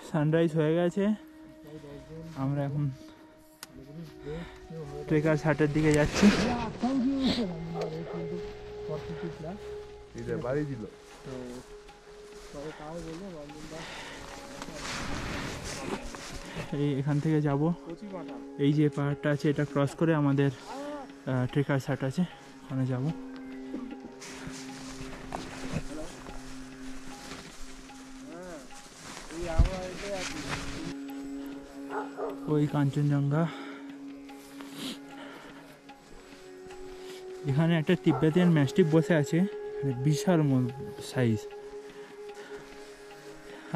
Sunrise হয়ে গেছে, আমরা এখন ট্রেকার্স হাটের দিকে যাচ্ছি। এই এখান থেকে যাব, এই যে পাহাড়টা আছে এটা ক্রস করে আমাদের ট্রেকার্স হাট আছে, ওখানে যাব। ওই কাঞ্চনজঙ্ঘা, এখানে একটা তিব্বেতিয়ান ম্যাস্টিফ বসে আছে, বিশাল সাইজ।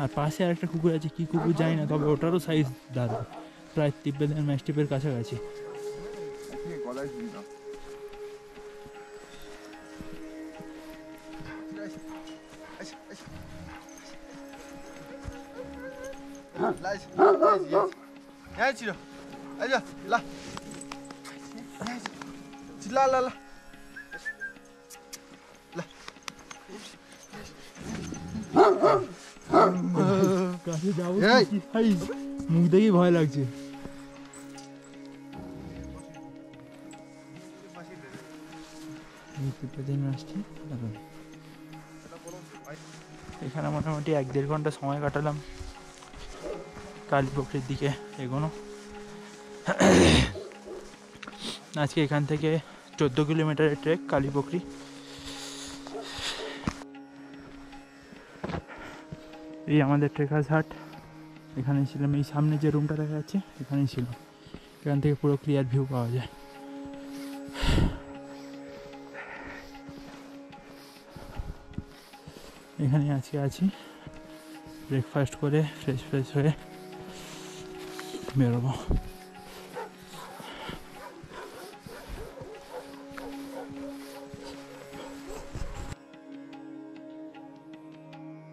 আর পাশে আর একটা কুকুর আছে, কি কুকুর জানি না, তবে ওটারও সাইজ দারুণ, প্রায় তিব্বেতিয়ান ম্যাস্টিফের কাছাকাছি। মুখ দেখেই ভয় লাগছে। এখানে মোটামুটি 1-1.5 ঘন্টা সময় কাটালাম কালীপুকুরের দিকে এগোনো। আজকে এখান থেকে 14 কিলোমিটারের ট্রেক কালীপুকুরি। এই আমাদের ট্রেকার্স হাট, এখানেই ছিলাম। এই সামনে যে রুমটা দেখা যাচ্ছে এখানেই ছিলাম, এখান থেকে পুরো ক্লিয়ার ভিউ পাওয়া যায়। এখানে আজকে আছি, ব্রেকফাস্ট করে ফ্রেশ হয়ে বেরোবো।